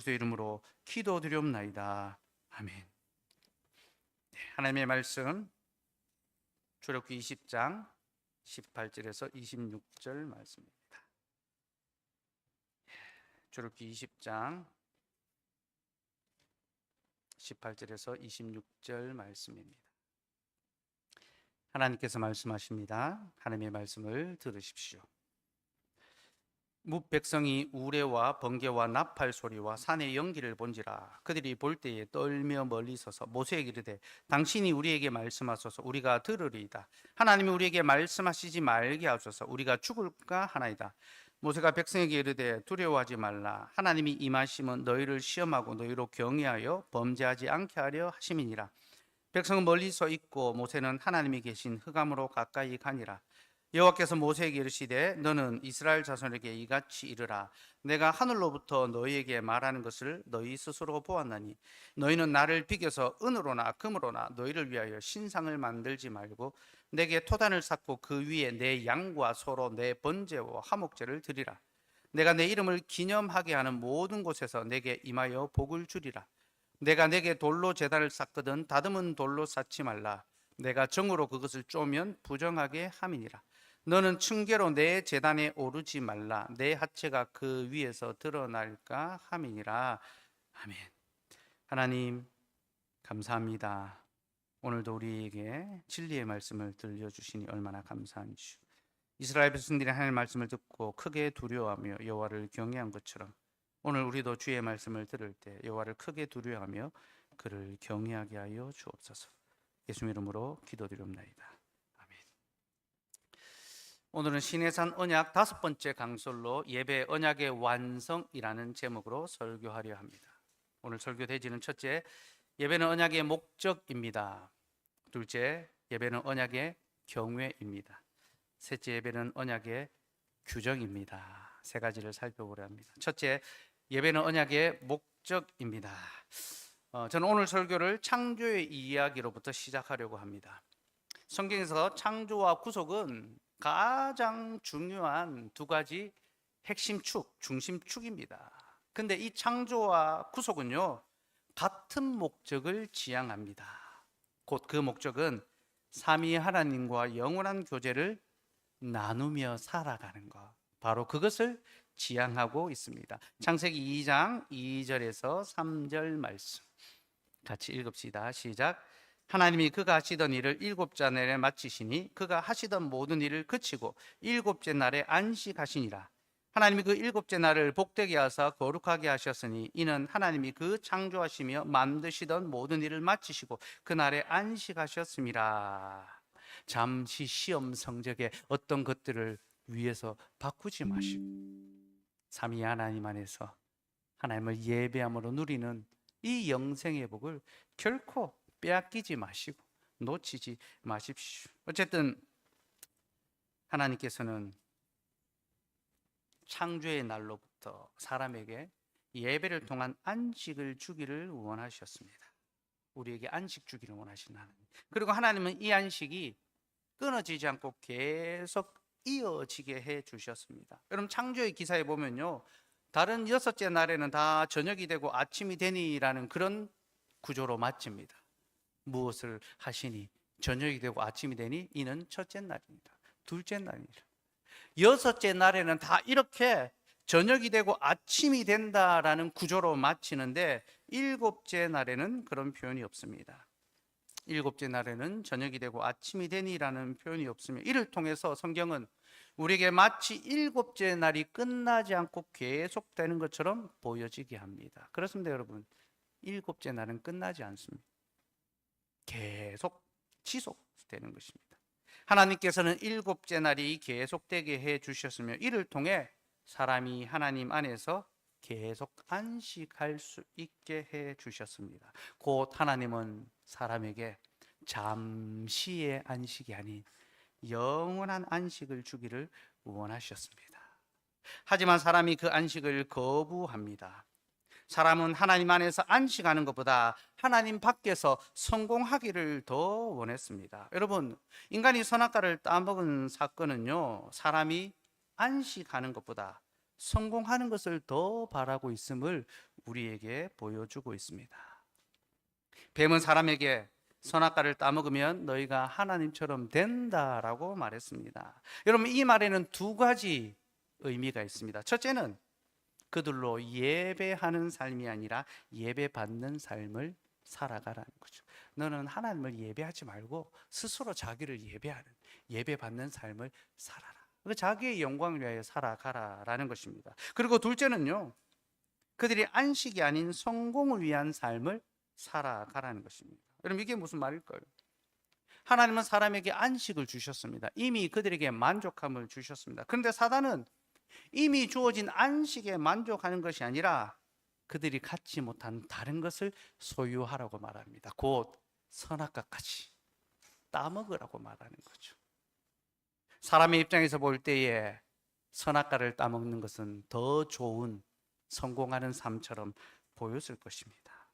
그리스도의 이름으로 기도드리옵나이다. 아멘. 네, 하나님의 말씀 출애굽기 20장 18절에서 26절 말씀입니다. 출애굽기 20장 18절에서 26절 말씀입니다. 하나님께서 말씀하십니다. 하나님의 말씀을 들으십시오. 뭇 백성이 우레와 번개와 나팔 소리와 산의 연기를 본지라. 그들이 볼 때에 떨며 멀리 서서 모세에게 이르되 당신이 우리에게 말씀하소서 우리가 들으리이다. 하나님이 우리에게 말씀하시지 말게 하소서 우리가 죽을까 하나이다. 모세가 백성에게 이르되 두려워하지 말라. 하나님이 임하심은 너희를 시험하고 너희로 경외하여 범죄하지 않게 하려 하심이니라. 백성은 멀리 서 있고 모세는 하나님이 계신 흑암으로 가까이 가니라. 여호와께서 모세에게 이르시되 너는 이스라엘 자손에게 이같이 이르라. 내가 하늘로부터 너희에게 말하는 것을 너희 스스로 보았나니 너희는 나를 비교서 은으로나 금으로나 너희를 위하여 신상을 만들지 말고 내게 토단을 쌓고 그 위에 내 양과 소로 내 번제와 화목제를 드리라. 내가 내 이름을 기념하게 하는 모든 곳에서 내게 임하여 복을 주리라. 내가 내게 돌로 제단을 쌓거든 다듬은 돌로 쌓지 말라. 내가 정으로 그것을 쪼면 부정하게 함이니라. 너는 층계로 내 제단에 오르지 말라. 내 하체가 그 위에서 드러날까 함이니라. 아멘. 하나님 감사합니다. 오늘도 우리에게 진리의 말씀을 들려주시니 얼마나 감사한지. 이스라엘 백성들이 하나님의 말씀을 듣고 크게 두려워하며 여호와를 경외한 것처럼 오늘 우리도 주의 말씀을 들을 때 여호와를 크게 두려워하며 그를 경외하게 하여 주옵소서. 예수님 이름으로 기도드리옵나이다. 오늘은 신해산 언약 5번째 강설로 예배 언약의 완성이라는 제목으로 설교하려 합니다. 오늘 설교 대지는 첫째, 예배는 언약의 목적입니다. 둘째, 예배는 언약의 경외입니다. 셋째, 예배는 언약의 규정입니다. 세 가지를 살펴보려 합니다. 첫째, 예배는 언약의 목적입니다. 저는 오늘 설교를 창조의 이야기로부터 시작하려고 합니다. 성경에서 창조와 구속은 가장 중요한 두 가지 핵심 축, 중심축입니다. 근데 이 창조와 구속은요, 같은 목적을 지향합니다. 곧 그 목적은 삼위 하나님과 영원한 교제를 나누며 살아가는 것, 바로 그것을 지향하고 있습니다. 창세기 2장 2절에서 3절 말씀 같이 읽읍시다. 시작. 하나님이 그가 하시던 일을 7째 날에 마치시니 그가 하시던 모든 일을 그치고 7째 날에 안식하시니라. 하나님이 그 7째 날을 복되게 하사 거룩하게 하셨으니 이는 하나님이 그 창조하시며 만드시던 모든 일을 마치시고 그 날에 안식하셨음이라. 잠시 시험 성적에 어떤 것들을 위해서 바꾸지 마시고 삼위 하나님 안에서 하나님을 예배함으로 누리는 이 영생의 복을 결코 빼앗기지 마시고 놓치지 마십시오. 어쨌든 하나님께서는 창조의 날로부터 사람에게 예배를 통한 안식을 주기를 원하셨습니다. 우리에게 안식 주기를 원하신 하나님. 그리고 하나님은 이 안식이 끊어지지 않고 계속 이어지게 해 주셨습니다. 여러분 창조의 기사에 보면요, 다른 6째 날에는 다 저녁이 되고 아침이 되니라는 그런 구조로 마칩니다. 무엇을 하시니 저녁이 되고 아침이 되니 이는 첫째 날입니다. 둘째 날입니다. 6째 날에는 다 이렇게 저녁이 되고 아침이 된다라는 구조로 마치는데 7째 날에는 그런 표현이 없습니다. 7째 날에는 저녁이 되고 아침이 되니라는 표현이 없으며 이를 통해서 성경은 우리에게 마치 7째 날이 끝나지 않고 계속되는 것처럼 보여지게 합니다. 그렇습니다, 여러분. 7째 날은 끝나지 않습니다. 계속 지속되는 것입니다. 하나님께서는 7째 날이 계속되게 해 주셨으며 이를 통해 사람이 하나님 안에서 계속 안식할 수 있게 해 주셨습니다. 곧 하나님은 사람에게 잠시의 안식이 아닌 영원한 안식을 주기를 원하셨습니다. 하지만 사람이 그 안식을 거부합니다. 사람은 하나님 안에서 안식하는 것보다 하나님 밖에서 성공하기를 더 원했습니다. 여러분, 인간이 선악과를 따먹은 사건은요, 사람이 안식하는 것보다 성공하는 것을 더 바라고 있음을 우리에게 보여주고 있습니다. 뱀은 사람에게 선악과를 따먹으면 너희가 하나님처럼 된다라고 말했습니다. 여러분, 이 말에는 두 가지 의미가 있습니다. 첫째는 그들로 예배하는 삶이 아니라 예배받는 삶을 살아가라는 거죠. 너는 하나님을 예배하지 말고 스스로 자기를 예배하는, 예배받는 삶을 살아라. 자기의 영광을 위하여 살아가라라는 것입니다. 그리고 둘째는요, 그들이 안식이 아닌 성공을 위한 삶을 살아가라는 것입니다. 여러분, 이게 무슨 말일까요? 하나님은 사람에게 안식을 주셨습니다. 이미 그들에게 만족함을 주셨습니다. 그런데 사단은 이미 주어진 안식에 만족하는 것이 아니라 그들이 갖지 못한 다른 것을 소유하라고 말합니다. 곧 선악과까지 따먹으라고 말하는 거죠. 사람의 입장에서 볼 때에 선악과를 따먹는 것은 더 좋은 성공하는 삶처럼 보였을 것입니다.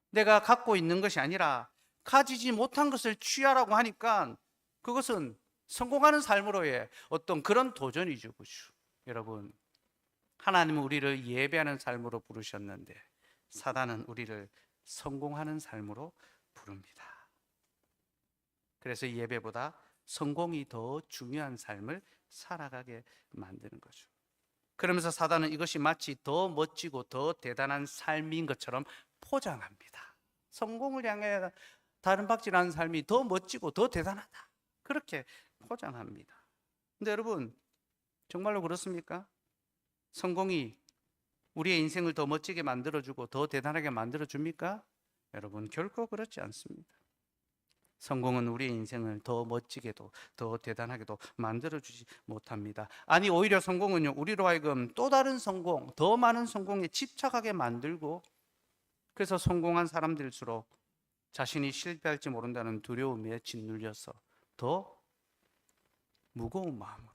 내가 갖고 있는 것이 아니라 가지지 못한 것을 취하라고 하니까 그것은 성공하는 삶으로의 어떤 그런 도전이죠. 그렇죠? 여러분, 하나님은 우리를 예배하는 삶으로 부르셨는데 사단은 우리를 성공하는 삶으로 부릅니다. 그래서 예배보다 성공이 더 중요한 삶을 살아가게 만드는 거죠. 그러면서 사단은 이것이 마치 더 멋지고 더 대단한 삶인 것처럼 포장합니다. 성공을 향해 다른 박질하는 삶이 더 멋지고 더 대단하다, 그렇게 포장합니다. 근데 여러분, 정말로 그렇습니까? 성공이 우리의 인생을 더 멋지게 만들어주고 더 대단하게 만들어줍니까? 여러분, 결코 그렇지 않습니다. 성공은 우리의 인생을 더 멋지게도 더 대단하게도 만들어주지 못합니다. 아니, 오히려 성공은요, 우리로 하여금 또 다른 성공, 더 많은 성공에 집착하게 만들고, 그래서 성공한 사람들일수록 자신이 실패할지 모른다는 두려움에 짓눌려서 더 무거운 마음으로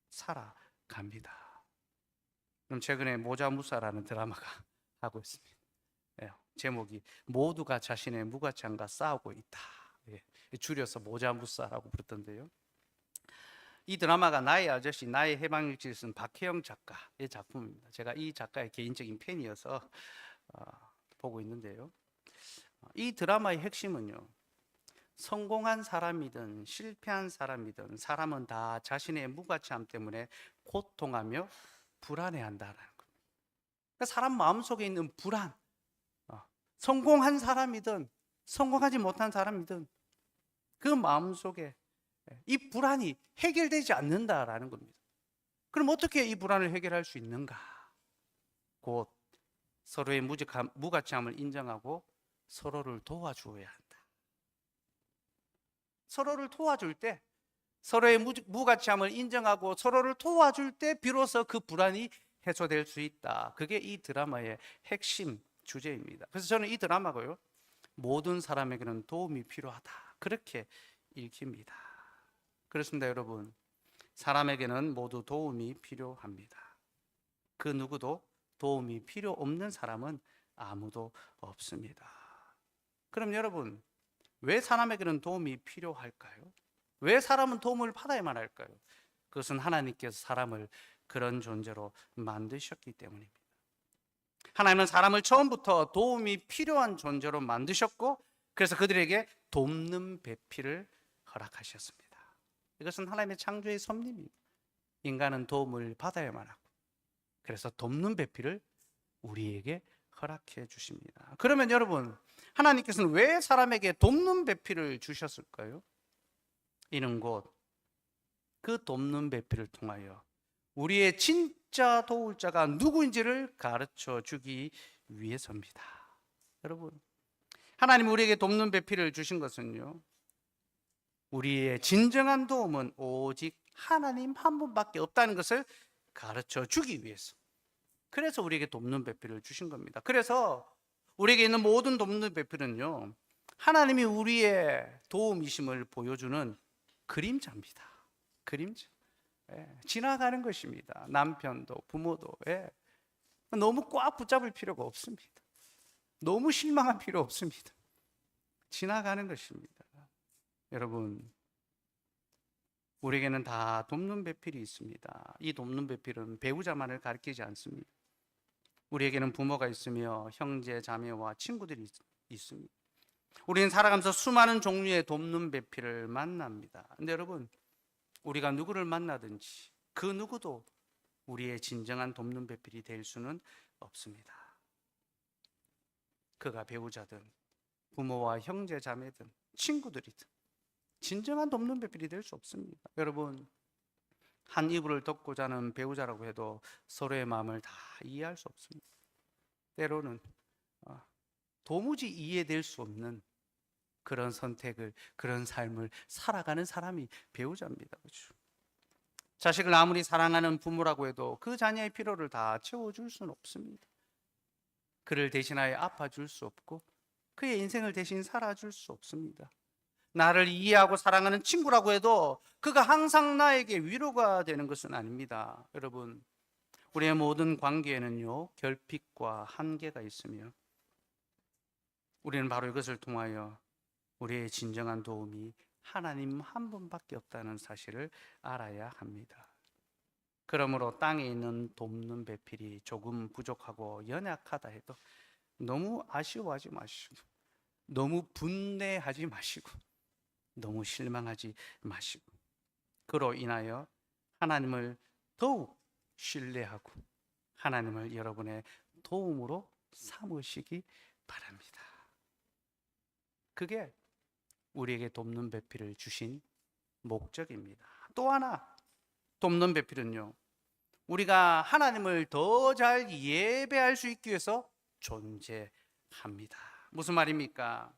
살아갑니다. 그럼 최근에 모자무사라는 드라마가 하고 있습니다. 제목이 모두가 자신의 무가창과 싸우고 있다. 줄여서 모자무사라고 부르던데요. 이 드라마가 나의 아저씨 나의 해방일지를 쓴 박혜영 작가의 작품입니다. 제가 이 작가의 개인적인 팬이어서 보고 있는데요. 이 드라마의 핵심은요, 성공한 사람이든 실패한 사람이든 사람은 다 자신의 무가치함 때문에 고통하며 불안해한다는 겁니다. 그러니까 사람 마음속에 있는 불안, 성공한 사람이든 성공하지 못한 사람이든 그 마음속에 이 불안이 해결되지 않는다라는 겁니다. 그럼 어떻게 이 불안을 해결할 수 있는가? 곧 서로의 무가치함을 인정하고 서로를 도와주어야 한다. 서로를 도와줄 때, 서로의 무가치함을 인정하고 서로를 도와줄 때 비로소 그 불안이 해소될 수 있다. 그게 이 드라마의 핵심 주제입니다. 그래서 저는 이 드라마가요, 모든 사람에게는 도움이 필요하다, 그렇게 읽힙니다. 그렇습니다. 여러분, 사람에게는 모두 도움이 필요합니다. 그 누구도 도움이 필요 없는 사람은 아무도 없습니다. 그럼 여러분, 왜 사람에게는 도움이 필요할까요? 왜 사람은 도움을 받아야만 할까요? 그것은 하나님께서 사람을 그런 존재로 만드셨기 때문입니다. 하나님은 사람을 처음부터 도움이 필요한 존재로 만드셨고, 그래서 그들에게 돕는 배필을 허락하셨습니다. 이것은 하나님의 창조의 섭리입니다. 인간은 도움을 받아야만 하고, 그래서 돕는 배필을 우리에게 허락해 주십니다. 그러면 여러분, 하나님께서는 왜 사람에게 돕는 배필을 주셨을까요? 이는 곧 그 돕는 배필을 통하여 우리의 진짜 도울 자가 누구인지를 가르쳐 주기 위해서입니다. 여러분, 하나님 우리에게 돕는 배필을 주신 것은요, 우리의 진정한 도움은 오직 하나님 한 분밖에 없다는 것을 가르쳐 주기 위해서, 그래서 우리에게 돕는 배필을 주신 겁니다. 그래서 우리에게 있는 모든 돕는 배필은요, 하나님이 우리의 도움이심을 보여주는 그림자입니다. 그림자. 지나가는 것입니다. 남편도 부모도. 너무 꽉 붙잡을 필요가 없습니다. 너무 실망할 필요 없습니다. 지나가는 것입니다. 여러분, 우리에게는 다 돕는 배필이 있습니다. 이 돕는 배필은 배우자만을 가리키지 않습니다. 우리에게는 부모가 있으며 형제, 자매와 친구들이 있습니다. 우리는 살아가면서 수많은 종류의 돕는 배필을 만납니다. 근데 여러분, 우리가 누구를 만나든지 그 누구도 우리의 진정한 돕는 배필이 될 수는 없습니다. 그가 배우자든 부모와 형제, 자매든 친구들이든 진정한 돕는 배필이 될 수 없습니다. 여러분, 한 이불을 덮고 자는 배우자라고 해도 서로의 마음을 다 이해할 수 없습니다. 때로는 도무지 이해될 수 없는 그런 선택을, 그런 삶을 살아가는 사람이 배우자입니다. 그렇죠? 자식을 아무리 사랑하는 부모라고 해도 그 자녀의 필요를 다 채워줄 수는 없습니다. 그를 대신하여 아파줄 수 없고 그의 인생을 대신 살아줄 수 없습니다. 나를 이해하고 사랑하는 친구라고 해도 그가 항상 나에게 위로가 되는 것은 아닙니다. 여러분, 우리의 모든 관계에는요, 결핍과 한계가 있으며 우리는 바로 이것을 통하여 우리의 진정한 도움이 하나님 한 분밖에 없다는 사실을 알아야 합니다. 그러므로 땅에 있는 돕는 배필이 조금 부족하고 연약하다 해도 너무 아쉬워하지 마시고, 너무 분내하지 마시고, 너무 실망하지 마시고, 그로 인하여 하나님을 더욱 신뢰하고 하나님을 여러분의 도움으로 삼으시기 바랍니다. 그게 우리에게 돕는 배필을 주신 목적입니다. 또 하나, 돕는 배필은요, 우리가 하나님을 더 잘 예배할 수 있기 위해서 존재합니다. 무슨 말입니까?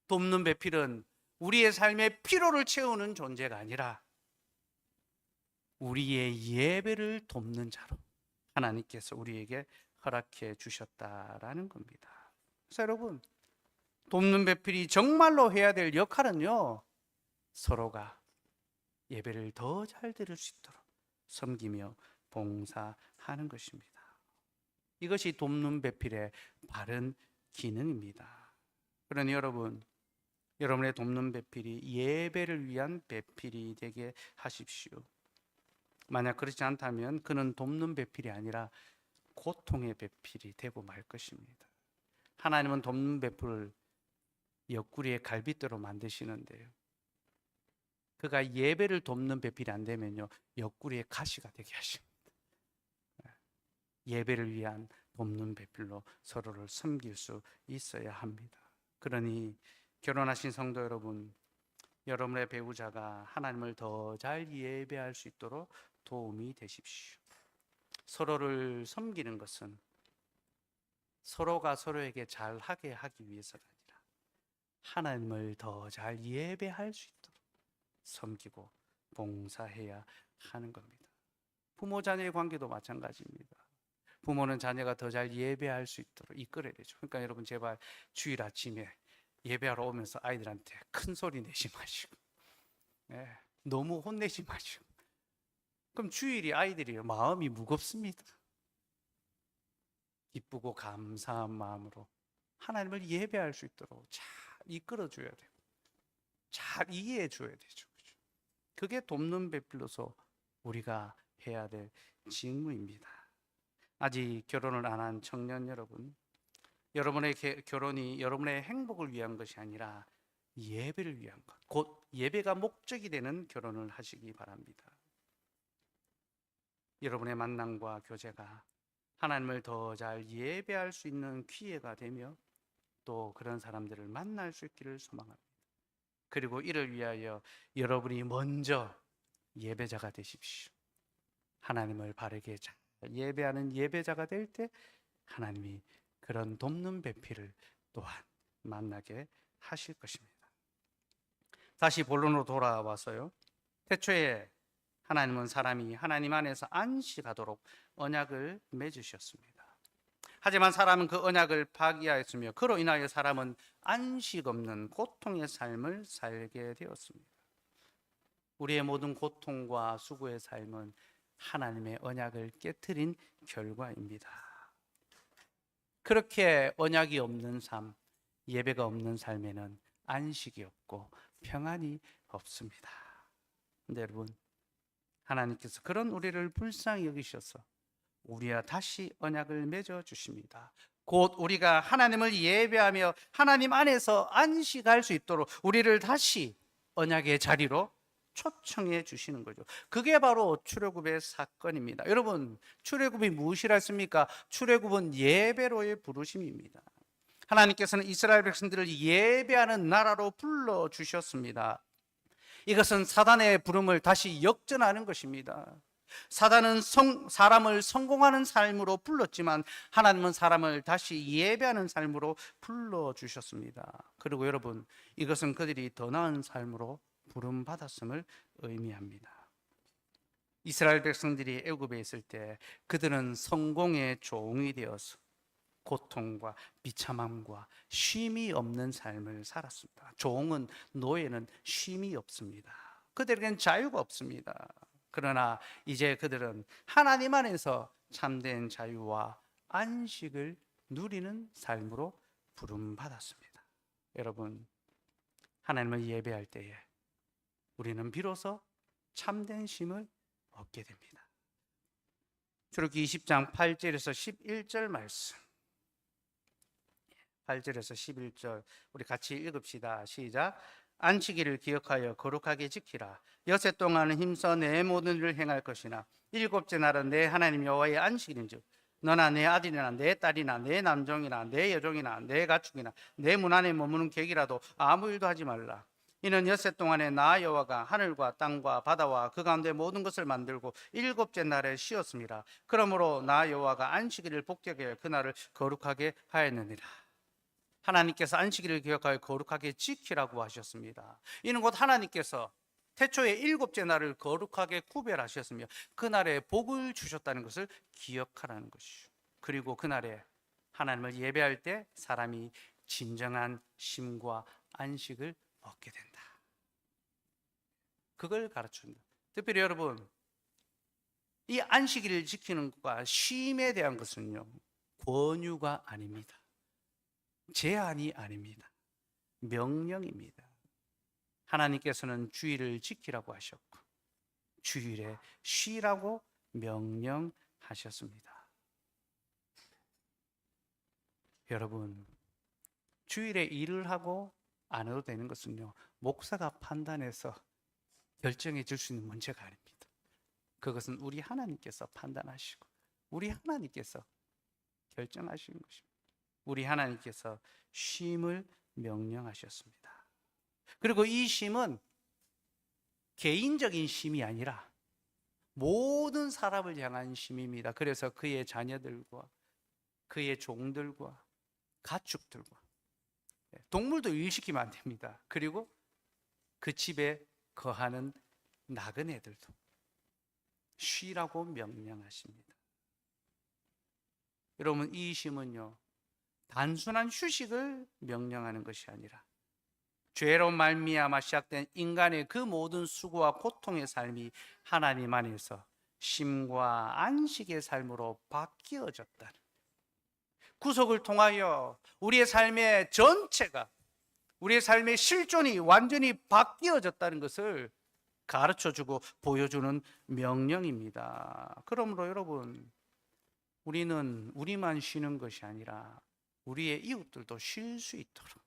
돕는 배필은 우리의 삶의 피로를 채우는 존재가 아니라 우리의 예배를 돕는 자로 하나님께서 우리에게 허락해 주셨다라는 겁니다. 그래서 여러분, 돕는 배필이 정말로 해야 될 역할은요, 서로가 예배를 더 잘 드릴 수 있도록 섬기며 봉사하는 것입니다. 이것이 돕는 배필의 바른 기능입니다. 그러니 여러분, 여러분의 돕는 배필이 예배를 위한 배필이 되게 하십시오. 만약 그렇지 않다면 그는 돕는 배필이 아니라 고통의 배필이 되고 말 것입니다. 하나님은 돕는 배필을 옆구리에 갈빗대로 만드시는데요, 그가 예배를 돕는 배필이 안 되면요, 옆구리에 가시가 되게 하십니다. 예배를 위한 돕는 배필로 서로를 섬길 수 있어야 합니다. 그러니 결혼하신 성도 여러분, 여러분의 배우자가 하나님을 더 잘 예배할 수 있도록 도움이 되십시오. 서로를 섬기는 것은 서로가 서로에게 잘하게 하기 위해서가 아니라 하나님을 더 잘 예배할 수 있도록 섬기고 봉사해야 하는 겁니다. 부모 자녀의 관계도 마찬가지입니다. 부모는 자녀가 더 잘 예배할 수 있도록 이끌어야 되죠. 그러니까 여러분, 제발 주일 아침에 예배하러 오면서 아이들한테 큰 소리 내지 마시고, 너무 혼내지 마시고. 그럼 주일이 아이들이 마음이 무겁습니다. 기쁘고 감사한 마음으로 하나님을 예배할 수 있도록 잘 이끌어 줘야 돼요. 잘 이해해 줘야 되죠. 그게 돕는 배필로서 우리가 해야 될 직무입니다. 아직 결혼을 안 한 청년 여러분, 여러분의 결혼이 여러분의 행복을 위한 것이 아니라 예배를 위한 것, 곧 예배가 목적이 되는 결혼을 하시기 바랍니다. 여러분의 만남과 교제가 하나님을 더 잘 예배할 수 있는 기회가 되며 또 그런 사람들을 만날 수 있기를 소망합니다. 그리고 이를 위하여 여러분이 먼저 예배자가 되십시오. 하나님을 바르게 잘 예배하는 예배자가 될 때 하나님이 그런 돕는 배필을 또한 만나게 하실 것입니다. 다시 본론으로 돌아와서요, 태초에 하나님은 사람이 하나님 안에서 안식하도록 언약을 맺으셨습니다. 하지만 사람은 그 언약을 파기하였으며 그로 인하여 사람은 안식 없는 고통의 삶을 살게 되었습니다. 우리의 모든 고통과 수고의 삶은 하나님의 언약을 깨트린 결과입니다. 그렇게 언약이 없는 삶, 예배가 없는 삶에는 안식이 없고 평안이 없습니다. 근데 여러분, 하나님께서 그런 우리를 불쌍히 여기셔서 우리와 다시 언약을 맺어 주십니다. 곧 우리가 하나님을 예배하며 하나님 안에서 안식할 수 있도록 우리를 다시 언약의 자리로 초청해 주시는 거죠. 그게 바로 출애굽의 사건입니다. 여러분, 출애굽이 무엇이라 했습니까? 출애굽은 예배로의 부르심입니다. 하나님께서는 이스라엘 백성들을 예배하는 나라로 불러 주셨습니다. 이것은 사단의 부름을 다시 역전하는 것입니다. 사단은 사람을 성공하는 삶으로 불렀지만 하나님은 사람을 다시 예배하는 삶으로 불러주셨습니다. 그리고 여러분, 이것은 그들이 더 나은 삶으로 부름받았음을 의미합니다. 이스라엘 백성들이 애굽에 있을 때 그들은 성공의 종이 되어서 고통과 비참함과 쉼이 없는 삶을 살았습니다. 종은, 노예는 쉼이 없습니다. 그들에겐 자유가 없습니다. 그러나 이제 그들은 하나님 안에서 참된 자유와 안식을 누리는 삶으로 부름받았습니다. 여러분, 하나님을 예배할 때에 우리는 비로소 참된 쉼을 얻게 됩니다. 출애굽기 20장 8절에서 11절 말씀, 8절에서 11절 우리 같이 읽읍시다. 시작. 안식일을 기억하여 거룩하게 지키라. 여세 동안은 힘써 내 모든 일을 행할 것이나 일곱째 날은 내 하나님 여호와의 안식일인즉 너나 내 아들이나 내 딸이나 내 남종이나 내 여종이나 내 가축이나 내 문 안에 머무는 객이라도 아무 일도 하지 말라. 이는 엿새 동안에 나 여호와가 하늘과 땅과 바다와 그 가운데 모든 것을 만들고 일곱째 날에 쉬었습니다. 그러므로 나 여호와가 안식일을 복되게 그날을 거룩하게 하였느니라. 하나님께서 안식일을 기억하여 거룩하게 지키라고 하셨습니다. 이는 곧 하나님께서 태초에 일곱째 날을 거룩하게 구별하셨으며 그날에 복을 주셨다는 것을 기억하라는 것이죠. 그리고 그날에 하나님을 예배할 때 사람이 진정한 쉼과 안식을 얻게 된다. 그걸 가르쳐준다. 특별히 여러분, 이 안식일을 지키는 것과 쉼에 대한 것은요, 권유가 아닙니다. 제한이 아닙니다. 명령입니다. 하나님께서는 주일을 지키라고 하셨고 주일에 쉬라고 명령하셨습니다. 여러분, 주일에 일을 하고 안 해도 되는 것은요, 목사가 판단해서 결정해 줄 수 있는 문제가 아닙니다. 그것은 우리 하나님께서 판단하시고 우리 하나님께서 결정하시는 것입니다. 우리 하나님께서 쉼을 명령하셨습니다. 그리고 이 쉼은 개인적인 쉼이 아니라 모든 사람을 향한 쉼입니다. 그래서 그의 자녀들과 그의 종들과 가축들과 동물도 일시키면 안 됩니다. 그리고 그 집에 거하는 나그네들도 쉬라고 명령하십니다. 여러분, 이 쉼은요, 단순한 휴식을 명령하는 것이 아니라 죄로 말미암아 시작된 인간의 그 모든 수고와 고통의 삶이 하나님 안에서 쉼과 안식의 삶으로 바뀌어졌다는, 구속을 통하여 우리의 삶의 전체가, 우리의 삶의 실존이 완전히 바뀌어졌다는 것을 가르쳐주고 보여주는 명령입니다. 그러므로 여러분, 우리는 우리만 쉬는 것이 아니라 우리의 이웃들도 쉴 수 있도록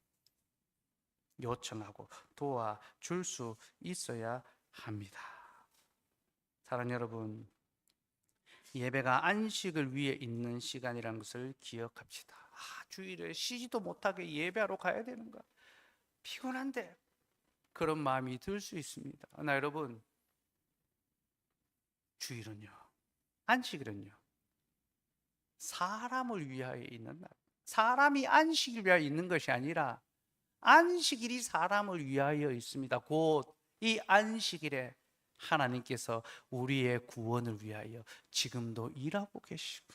요청하고 도와줄 수 있어야 합니다. 사랑하는 여러분, 예배가 안식을 위해 있는 시간이라는 것을 기억합시다. 주일에 쉬지도 못하게 예배하러 가야 되는가? 피곤한데, 그런 마음이 들 수 있습니다. 그러나 여러분, 주일은요, 안식일은요, 사람을 위하여 있는 날, 사람이 안식을 위하여 있는 것이 아니라 안식일이 사람을 위하여 있습니다. 곧 이 안식일에 하나님께서 우리의 구원을 위하여 지금도 일하고 계시고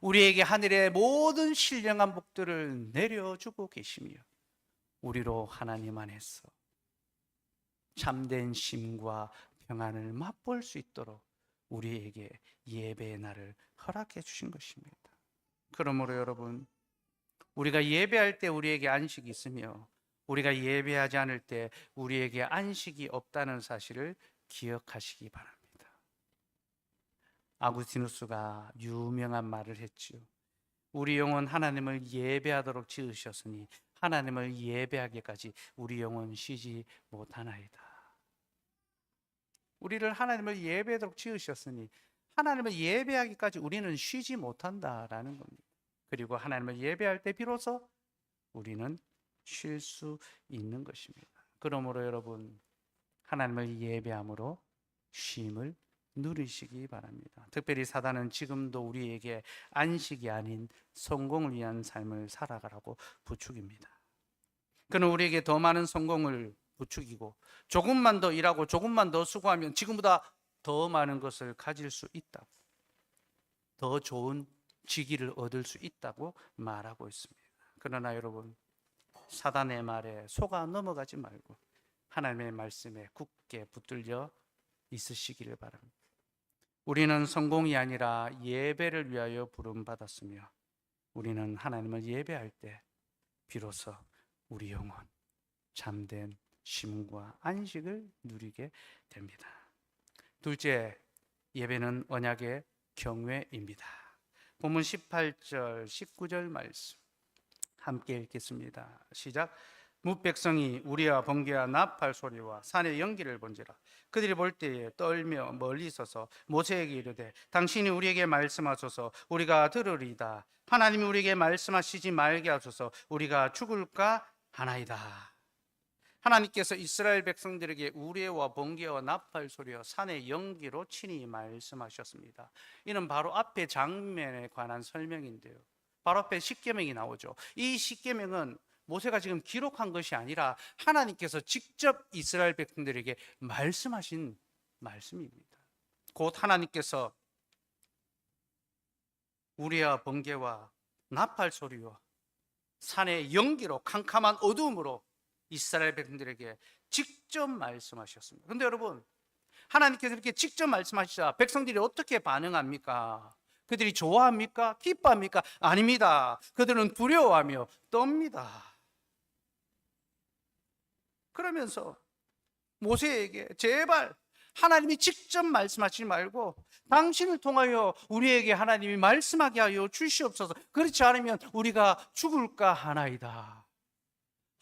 우리에게 하늘의 모든 신령한 복들을 내려주고 계시며 우리로 하나님 안에서 참된 쉼과 평안을 맛볼 수 있도록 우리에게 예배의 날을 허락해 주신 것입니다. 그러므로 여러분, 우리가 예배할 때 우리에게 안식이 있으며 우리가 예배하지 않을 때 우리에게 안식이 없다는 사실을 기억하시기 바랍니다. 아구스티누스가 유명한 말을 했지요. 우리 영혼 하나님을 예배하도록 지으셨으니 하나님을 예배하기까지 우리 영혼 쉬지 못하나이다. 우리를 하나님을 예배하도록 지으셨으니 하나님을 예배하기까지 우리는 쉬지 못한다라는 겁니다. 그리고 하나님을 예배할 때 비로소 우리는 쉴 수 있는 것입니다. 그러므로 여러분, 하나님을 예배함으로 쉼을 누리시기 바랍니다. 특별히 사단은 지금도 우리에게 안식이 아닌 성공을 위한 삶을 살아가라고 부추깁니다. 그는 우리에게 더 많은 성공을 부추기고 조금만 더 일하고 조금만 더 수고하면 지금보다 더 많은 것을 가질 수 있다고, 더 좋은 직위를 얻을 수 있다고 말하고 있습니다. 그러나 여러분, 사단의 말에 속아 넘어가지 말고 하나님의 말씀에 굳게 붙들려 있으시기를 바랍니다. 우리는 성공이 아니라 예배를 위하여 부름받았으며 우리는 하나님을 예배할 때 비로소 우리 영혼 참된 쉼과 안식을 누리게 됩니다. 둘째, 예배는 언약의 경외입니다. 본문 18절 19절 말씀 함께 읽겠습니다. 시작. 뭇백성이 우리와 번개와 나팔 소리와 산의 연기를 본지라. 그들이 볼 때에 떨며 멀리 서서 모세에게 이르되 당신이 우리에게 말씀하소서 우리가 들으리이다. 하나님이 우리에게 말씀하시지 말게 하소서 우리가 죽을까 하나이다. 하나님께서 이스라엘 백성들에게 우레와 번개와 나팔 소리와 산의 연기로 친히 말씀하셨습니다. 이는 바로 앞의 장면에 관한 설명인데요. 바로 앞에 십계명이 나오죠. 이 십계명은 모세가 지금 기록한 것이 아니라 하나님께서 직접 이스라엘 백성들에게 말씀하신 말씀입니다. 곧 하나님께서 우레와 번개와 나팔 소리와 산의 연기로 캄캄한 어두움으로 이스라엘 백성들에게 직접 말씀하셨습니다. 그런데 여러분, 하나님께서 이렇게 직접 말씀하시자 백성들이 어떻게 반응합니까? 그들이 좋아합니까? 기뻐합니까? 아닙니다. 그들은 두려워하며 떱니다. 그러면서 모세에게 제발 하나님이 직접 말씀하시지 말고 당신을 통하여 우리에게 하나님이 말씀하게 하여 주시옵소서. 그렇지 않으면 우리가 죽을까 하나이다.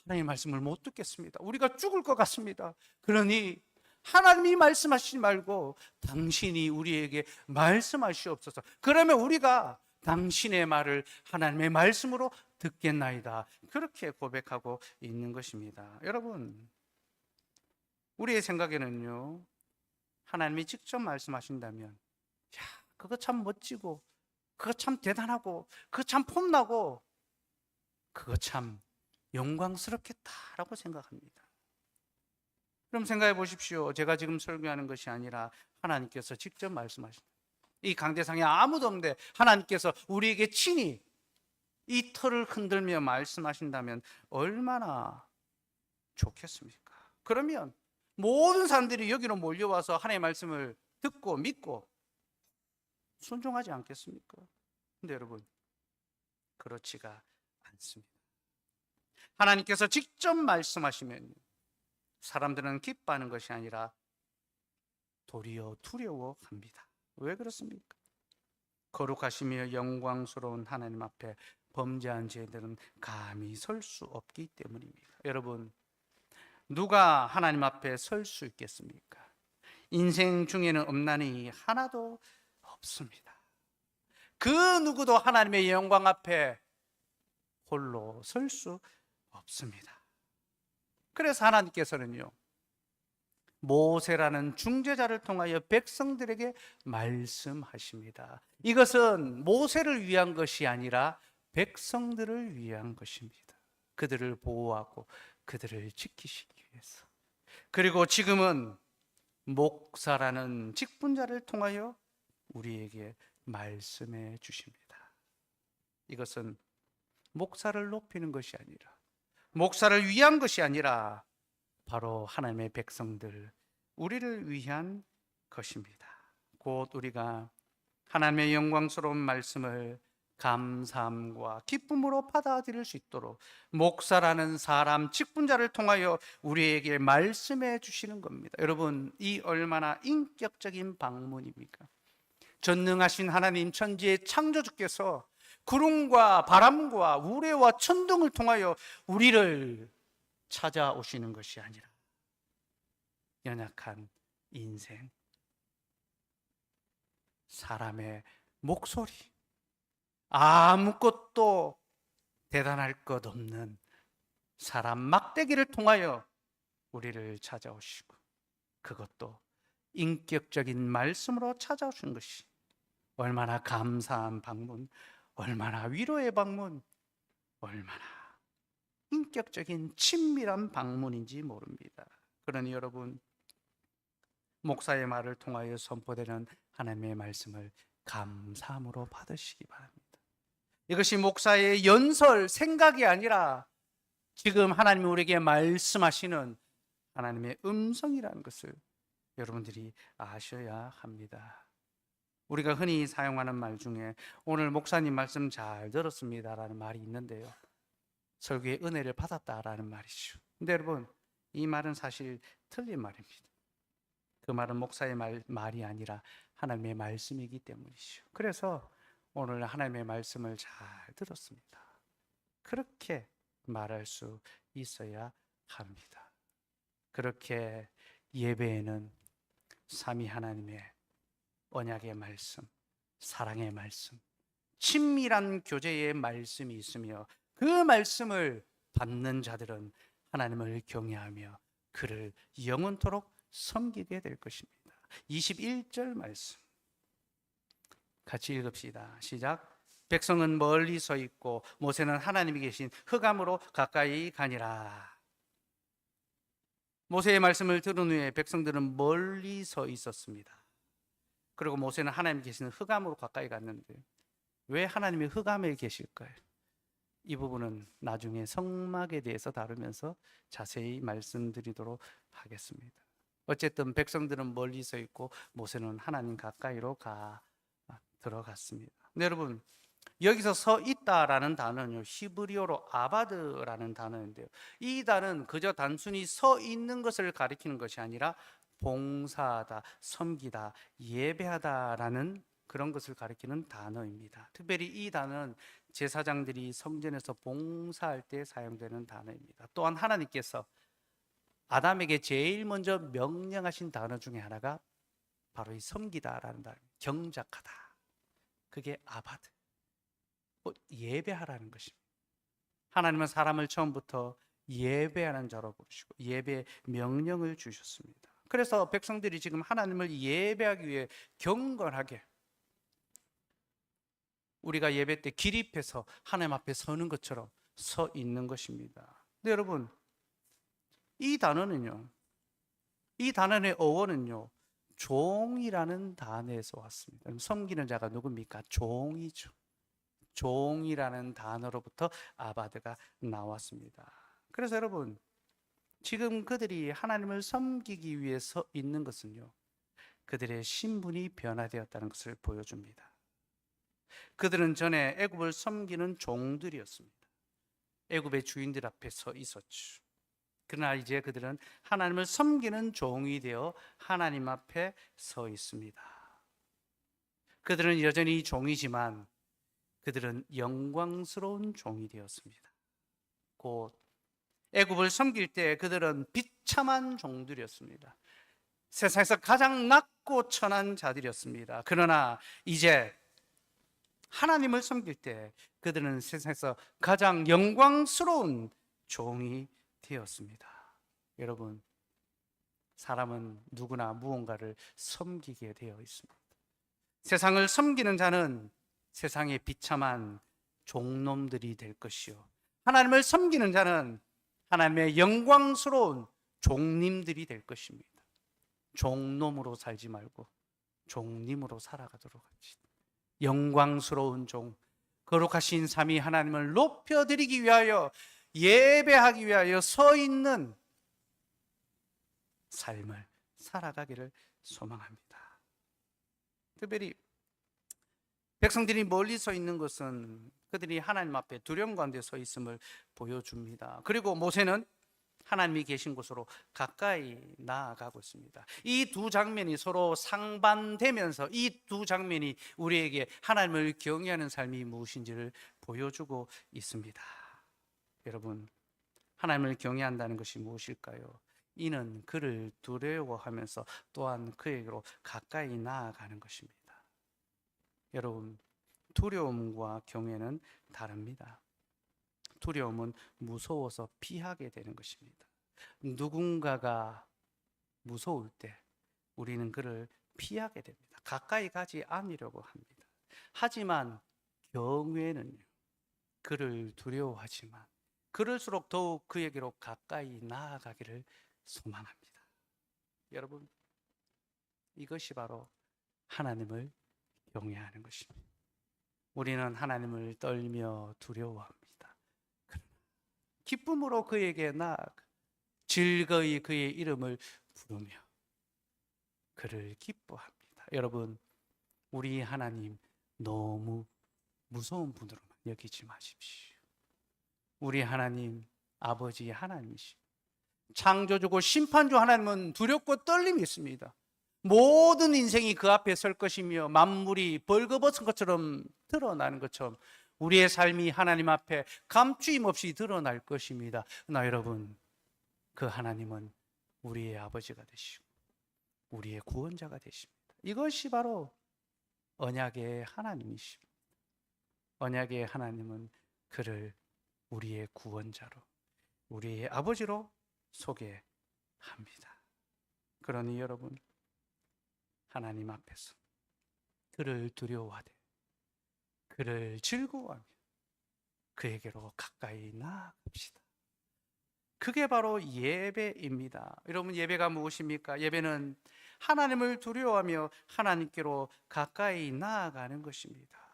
하나님의 말씀을 못 듣겠습니다. 우리가 죽을 것 같습니다. 그러니 하나님이 말씀하시지 말고 당신이 우리에게 말씀하시옵소서. 그러면 우리가 당신의 말을 하나님의 말씀으로 듣겠나이다. 그렇게 고백하고 있는 것입니다. 여러분, 우리의 생각에는요, 하나님이 직접 말씀하신다면 야, 그거 참 멋지고 그거 참 대단하고 그거 참 폼나고 그거 참 영광스럽겠다라고 생각합니다. 그럼 생각해 보십시오. 제가 지금 설교하는 것이 아니라 하나님께서 직접 말씀하신다. 이 강대상에 아무도 없는데 하나님께서 우리에게 친히 이 터를 흔들며 말씀하신다면 얼마나 좋겠습니까? 그러면 모든 사람들이 여기로 몰려와서 하나님의 말씀을 듣고 믿고 순종하지 않겠습니까? 근데 여러분, 그렇지가 않습니다. 하나님께서 직접 말씀하시면 사람들은 기뻐하는 것이 아니라 도리어 두려워합니다. 왜 그렇습니까? 거룩하시며 영광스러운 하나님 앞에 범죄한 죄들은 감히 설 수 없기 때문입니다. 여러분, 누가 하나님 앞에 설 수 있겠습니까? 인생 중에는 없나니 하나도 없습니다. 그 누구도 하나님의 영광 앞에 홀로 설 수 없습니다. 그래서 하나님께서는요, 모세라는 중재자를 통하여 백성들에게 말씀하십니다. 이것은 모세를 위한 것이 아니라 백성들을 위한 것입니다. 그들을 보호하고 그들을 지키시기 위해서. 그리고 지금은 목사라는 직분자를 통하여 우리에게 말씀해 주십니다. 이것은 목사를 높이는 것이 아니라, 목사를 위한 것이 아니라 바로 하나님의 백성들, 우리를 위한 것입니다. 곧 우리가 하나님의 영광스러운 말씀을 감사함과 기쁨으로 받아들일 수 있도록 목사라는 사람, 직분자를 통하여 우리에게 말씀해 주시는 겁니다. 여러분, 이 얼마나 인격적인 방문입니까? 전능하신 하나님, 천지의 창조주께서 구름과 바람과 우레와 천둥을 통하여 우리를 찾아오시는 것이 아니라 연약한 인생, 사람의 목소리, 아무것도 대단할 것 없는 사람 막대기를 통하여 우리를 찾아오시고, 그것도 인격적인 말씀으로 찾아오신 것이 얼마나 감사한 방문, 얼마나 위로의 방문, 얼마나 인격적인 친밀한 방문인지 모릅니다. 그러니 여러분, 목사의 말을 통하여 선포되는 하나님의 말씀을 감사함으로 받으시기 바랍니다. 이것이 목사의 연설, 생각이 아니라 지금 하나님이 우리에게 말씀하시는 하나님의 음성이라는 것을 여러분들이 아셔야 합니다. 우리가 흔히 사용하는 말 중에 오늘 목사님 말씀 잘 들었습니다라는 말이 있는데요, 설교의 은혜를 받았다라는 말이죠. 근데 여러분, 이 말은 사실 틀린 말입니다. 그 말은 목사의 말이 아니라 하나님의 말씀이기 때문이죠. 그래서 오늘 하나님의 말씀을 잘 들었습니다, 그렇게 말할 수 있어야 합니다. 그렇게 예배에는 삼위 하나님의 언약의 말씀, 사랑의 말씀, 친밀한 교제의 말씀이 있으며, 그 말씀을 받는 자들은 하나님을 경외하며 그를 영원토록 섬기게 될 것입니다. 21절 말씀 같이 읽읍시다. 시작. 백성은 멀리 서 있고 모세는 하나님이 계신 흑암으로 가까이 가니라. 모세의 말씀을 들은 후에 백성들은 멀리 서 있었습니다. 그리고 모세는 하나님이 계시는 흑암으로 가까이 갔는데, 왜 하나님이 흑암에 계실까요? 이 부분은 나중에 성막에 대해서 다루면서 자세히 말씀드리도록 하겠습니다. 어쨌든 백성들은 멀리 서 있고 모세는 하나님 가까이로 들어갔습니다. 근데 여러분, 여기서 서 있다라는 단어는요, 히브리어로 아바드라는 단어인데요, 이 단어는 그저 단순히 서 있는 것을 가리키는 것이 아니라 봉사하다, 섬기다, 예배하다라는 그런 것을 가리키는 단어입니다. 특별히 이 단어는 제사장들이 성전에서 봉사할 때 사용되는 단어입니다. 또한 하나님께서 아담에게 제일 먼저 명령하신 단어 중에 하나가 바로 이 섬기다라는 단어입니다. 경작하다, 그게 아바드, 예배하라는 것입니다. 하나님은 사람을 처음부터 예배하는 자로 부르시고 예배 명령을 주셨습니다. 그래서 백성들이 지금 하나님을 예배하기 위해 경건하게, 우리가 예배 때 기립해서 하나님 앞에 서는 것처럼 서 있는 것입니다. 근데 여러분, 이 단어는요, 이 단어의 어원은요, 종이라는 단어에서 왔습니다. 섬기는 자가 누굽니까? 종이죠. 종이라는 단어로부터 아바드가 나왔습니다. 그래서 여러분, 지금 그들이 하나님을 섬기기 위해 서 있는 것은요, 그들의 신분이 변화되었다는 것을 보여줍니다. 그들은 전에 애굽을 섬기는 종들이었습니다. 애굽의 주인들 앞에 서 있었죠. 그러나 이제 그들은 하나님을 섬기는 종이 되어 하나님 앞에 서 있습니다. 그들은 여전히 종이지만 그들은 영광스러운 종이 되었습니다. 곧 애굽을 섬길 때 그들은 비참한 종들이었습니다. 세상에서 가장 낮고 천한 자들이었습니다. 그러나 이제 하나님을 섬길 때 그들은 세상에서 가장 영광스러운 종이 되었습니다. 여러분, 사람은 누구나 무언가를 섬기게 되어 있습니다. 세상을 섬기는 자는 세상의 비참한 종놈들이 될 것이요, 하나님을 섬기는 자는 하나님의 영광스러운 종님들이 될 것입니다. 종놈으로 살지 말고 종님으로 살아가도록 합시다. 영광스러운 종, 거룩하신 삼위 하나님을 높여드리기 위하여, 예배하기 위하여 서 있는 삶을 살아가기를 소망합니다. 특별히 백성들이 멀리 서 있는 것은 그들이 하나님 앞에 두려움 가운데 서 있음을 보여줍니다. 그리고 모세는 하나님이 계신 곳으로 가까이 나아가고 있습니다. 이 두 장면이 서로 상반되면서 이 두 장면이 우리에게 하나님을 경외하는 삶이 무엇인지를 보여주고 있습니다. 여러분, 하나님을 경외한다는 것이 무엇일까요? 이는 그를 두려워하면서 또한 그에게로 가까이 나아가는 것입니다. 여러분, 두려움과 경외는 다릅니다. 두려움은 무서워서 피하게 되는 것입니다. 누군가가 무서울 때 우리는 그를 피하게 됩니다. 가까이 가지 않으려고 합니다. 하지만 경외는요, 그를 두려워하지만 그럴수록 더욱 그에게로 가까이 나아가기를 소망합니다. 여러분, 이것이 바로 하나님을 경외하는 것입니다. 우리는 하나님을 떨며 두려워합니다. 기쁨으로 그에게 나아가 즐거이 그의 이름을 부르며 그를 기뻐합니다. 여러분, 우리 하나님 너무 무서운 분으로만 여기지 마십시오. 우리 하나님 아버지 하나님이시고 창조주고 심판주 하나님은 두렵고 떨림이 있습니다. 모든 인생이 그 앞에 설 것이며 만물이 벌거벗은 것처럼 드러나는 것처럼 우리의 삶이 하나님 앞에 감추임 없이 드러날 것입니다. 그러나 여러분, 그 하나님은 우리의 아버지가 되시고 우리의 구원자가 되십니다. 이것이 바로 언약의 하나님이십니다. 언약의 하나님은 그를 우리의 구원자로, 우리의 아버지로 소개합니다. 그러니 여러분, 하나님 앞에서 그를 두려워하되 그를 즐거워하며 그에게로 가까이 나아갑시다. 그게 바로 예배입니다. 여러분, 예배가 무엇입니까? 예배는 하나님을 두려워하며 하나님께로 가까이 나아가는 것입니다.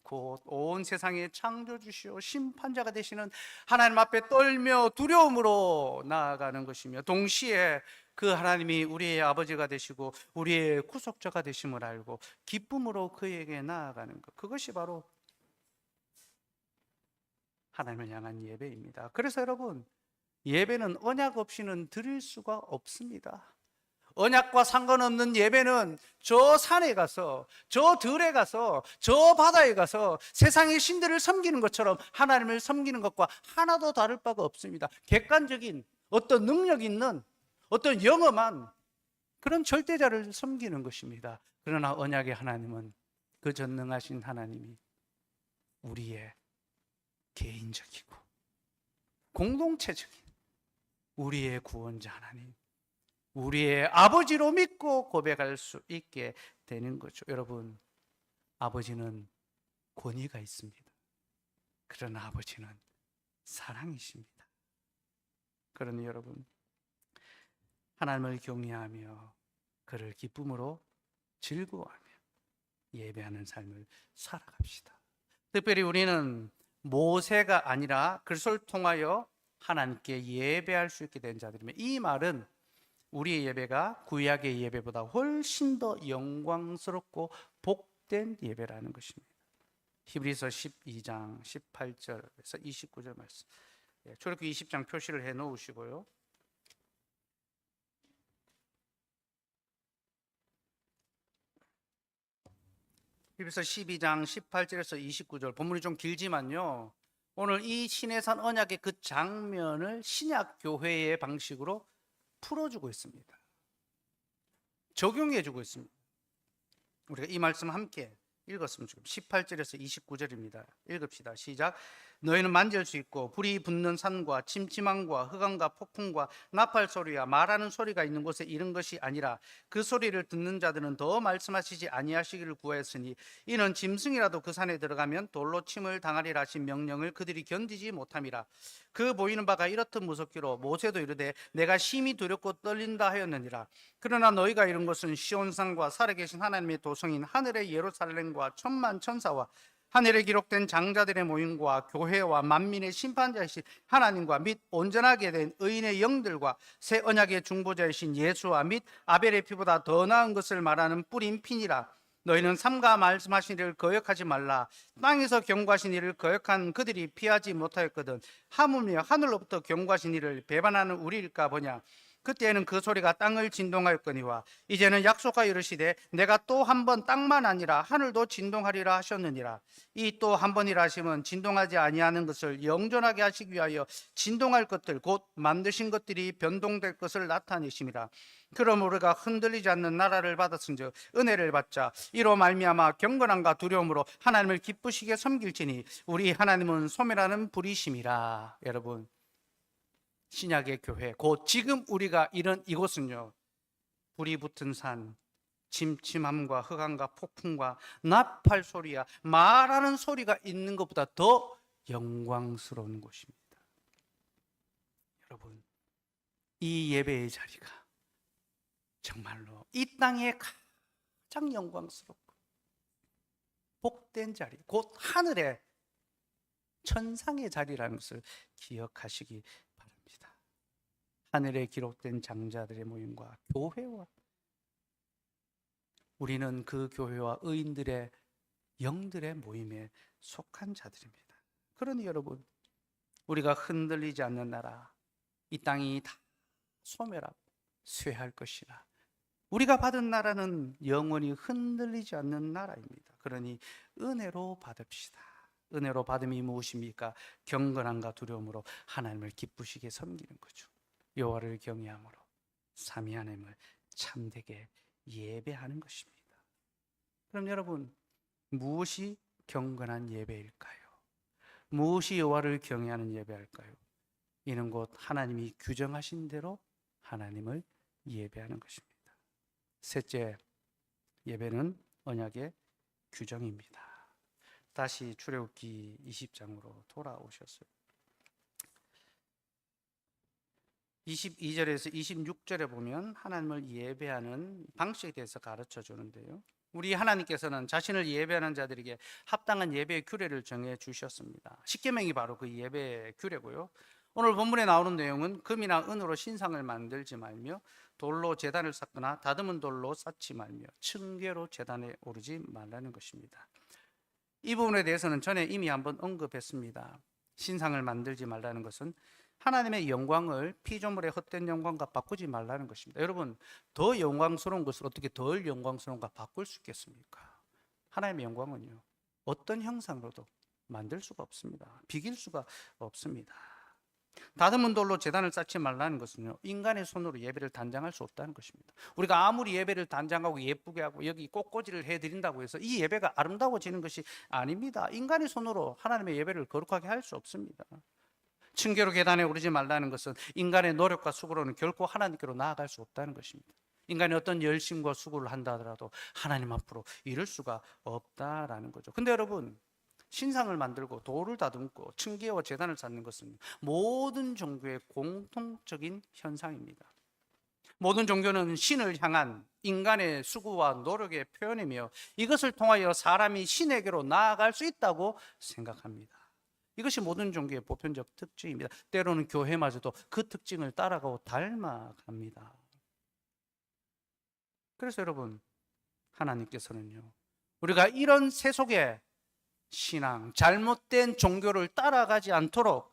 곧 온 세상의 창조주시오 심판자가 되시는 하나님 앞에 떨며 두려움으로 나아가는 것이며 동시에 그 하나님이 우리의 아버지가 되시고 우리의 구속자가 되심을 알고 기쁨으로 그에게 나아가는 것, 그것이 바로 하나님을 향한 예배입니다. 그래서 여러분, 예배는 언약 없이는 드릴 수가 없습니다. 언약과 상관없는 예배는 저 산에 가서, 저 들에 가서, 저 바다에 가서 세상의 신들을 섬기는 것처럼 하나님을 섬기는 것과 하나도 다를 바가 없습니다. 객관적인 어떤 능력 있는 어떤 영험한 그런 절대자를 섬기는 것입니다. 그러나 언약의 하나님은 그 전능하신 하나님이 우리의 개인적이고 공동체적인 우리의 구원자 하나님, 우리의 아버지로 믿고 고백할 수 있게 되는 거죠. 여러분, 아버지는 권위가 있습니다. 그러나 아버지는 사랑이십니다. 그러니 여러분, 하나님을 경외하며 그를 기쁨으로 즐거워하며 예배하는 삶을 살아갑시다. 특별히 우리는 모세가 아니라 그리스도를 통하여 하나님께 예배할 수 있게 된 자들이며, 이 말은 우리의 예배가 구약의 예배보다 훨씬 더 영광스럽고 복된 예배라는 것입니다. 히브리서 12장 18절에서 29절 말씀, 초록기 20장 표시를 해 놓으시고요. 히브리서 12장 18절에서 29절, 본문이 좀 길지만요, 오늘 이 시내산 언약의 그 장면을 신약 교회의 방식으로 풀어주고 있습니다. 적용해주고 있습니다. 우리가 이 말씀 함께 읽었으면 좋겠습니다. 18절에서 29절입니다. 읽읍시다. 시작. 너희는 만질 수 있고 불이 붙는 산과 침침함과 흑암과 폭풍과 나팔 소리와 말하는 소리가 있는 곳에 이른 것이 아니라 그 소리를 듣는 자들은 더 말씀하시지 아니하시기를 구하였으니 이는 짐승이라도 그 산에 들어가면 돌로 침을 당하리라 하신 명령을 그들이 견디지 못함이라. 그 보이는 바가 이렇듯 무섭기로 모세도 이르되 내가 심히 두렵고 떨린다 하였느니라. 그러나 너희가 이룬 것은 시온산과 살아계신 하나님의 도성인 하늘의 예루살렘과 천만 천사와 하늘에 기록된 장자들의 모임과 교회와 만민의 심판자이신 하나님과 및 온전하게 된 의인의 영들과 새 언약의 중보자이신 예수와 및 아벨의 피보다 더 나은 것을 말하는 뿌린 피니라. 너희는 삼가 말씀하신 이를 거역하지 말라. 땅에서 경고하신 이를 거역한 그들이 피하지 못하였거든. 하물며 하늘로부터 경고하신 이를 배반하는 우리일까 보냐. 그때에는 그 소리가 땅을 진동하였거니와 이제는 약속하여 이르시되 내가 또 한 번 땅만 아니라 하늘도 진동하리라 하셨느니라. 이 또 한 번이라 하시면 진동하지 아니하는 것을 영존하게 하시기 위하여 진동할 것들 곧 만드신 것들이 변동될 것을 나타내심이라. 그러므로 우리가 흔들리지 않는 나라를 받았은즉 은혜를 받자. 이로 말미암아 경건함과 두려움으로 하나님을 기쁘시게 섬길지니 우리 하나님은 소멸하는 불이심이라. 여러분, 신약의 교회, 곧 지금 우리가 이런 이곳은요, 불이 붙은 산, 침침함과 흑암과 폭풍과 나팔 소리야 말하는 소리가 있는 것보다 더 영광스러운 곳입니다. 여러분, 이 예배의 자리가 정말로 이 땅에 가장 영광스럽고 복된 자리, 곧 하늘의 천상의 자리라는 것을 기억하시기 바랍니다. 하늘에 기록된 장자들의 모임과 교회와 우리는 그 교회와 의인들의 영들의 모임에 속한 자들입니다. 그러니 여러분, 우리가 흔들리지 않는 나라, 이 땅이 다 소멸하고 쇠할 것이라. 우리가 받은 나라는 영원히 흔들리지 않는 나라입니다. 그러니 은혜로 받읍시다. 은혜로 받음이 무엇입니까? 경건함과 두려움으로 하나님을 기쁘시게 섬기는 거죠. 여호와를 경외함으로 삼위 하나님을 참되게 예배하는 것입니다. 그럼 여러분, 무엇이 경건한 예배일까요? 무엇이 여호와를 경외하는 예배일까요? 이는 곧 하나님이 규정하신 대로 하나님을 예배하는 것입니다. 셋째, 예배는 언약의 규정입니다. 다시 출애굽기 20장으로 돌아오셨어요. 22절에서 26절에 보면 하나님을 예배하는 방식에 대해서 가르쳐 주는데요. 우리 하나님께서는 자신을 예배하는 자들에게 합당한 예배의 규례를 정해 주셨습니다. 십계명이 바로 그 예배의 규례고요. 오늘 본문에 나오는 내용은 금이나 은으로 신상을 만들지 말며 돌로 제단을 쌓거나 다듬은 돌로 쌓지 말며 층계로 제단에 오르지 말라는 것입니다. 이 부분에 대해서는 전에 이미 한번 언급했습니다. 신상을 만들지 말라는 것은 하나님의 영광을 피조물의 헛된 영광과 바꾸지 말라는 것입니다. 여러분, 더 영광스러운 것을 어떻게 덜 영광스러운가 바꿀 수 있겠습니까? 하나님의 영광은요, 어떤 형상으로도 만들 수가 없습니다. 비길 수가 없습니다. 다듬은 돌로 제단을 쌓지 말라는 것은요, 인간의 손으로 예배를 단장할 수 없다는 것입니다. 우리가 아무리 예배를 단장하고 예쁘게 하고 여기 꽃꽂이를 해드린다고 해서 이 예배가 아름다워지는 것이 아닙니다. 인간의 손으로 하나님의 예배를 거룩하게 할 수 없습니다. 층계로 계단에 오르지 말라는 것은 인간의 노력과 수고로는 결코 하나님께로 나아갈 수 없다는 것입니다. 인간이 어떤 열심과 수고를 한다 하더라도 하나님 앞으로 이룰 수가 없다라는 거죠. 근데 여러분, 신상을 만들고 돌을 다듬고 층계와 제단을 쌓는 것은 모든 종교의 공통적인 현상입니다. 모든 종교는 신을 향한 인간의 수고와 노력의 표현이며 이것을 통하여 사람이 신에게로 나아갈 수 있다고 생각합니다. 이것이 모든 종교의 보편적 특징입니다. 때로는 교회마저도 그 특징을 따라가고 닮아갑니다. 그래서 여러분, 하나님께서는요, 우리가 이런 세속의 신앙, 잘못된 종교를 따라가지 않도록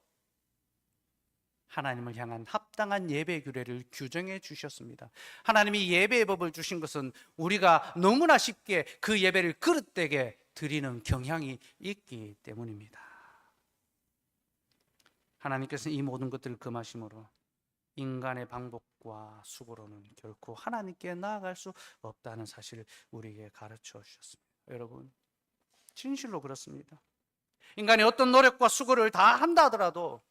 하나님을 향한 합당한 예배 규례를 규정해 주셨습니다. 하나님이 예배의 법을 주신 것은 우리가 너무나 쉽게 그 예배를 그릇되게 드리는 경향이 있기 때문입니다. 하나님께서는 이 모든 것들을 금하심으로 인간의 방법과 수고로는 결코 하나님께 나아갈 수 없다는 사실을 우리에게 가르쳐 주셨습니다. 여러분, 진실로 그렇습니다. 인간이 어떤 노력과 수고를 다 한다 하더라도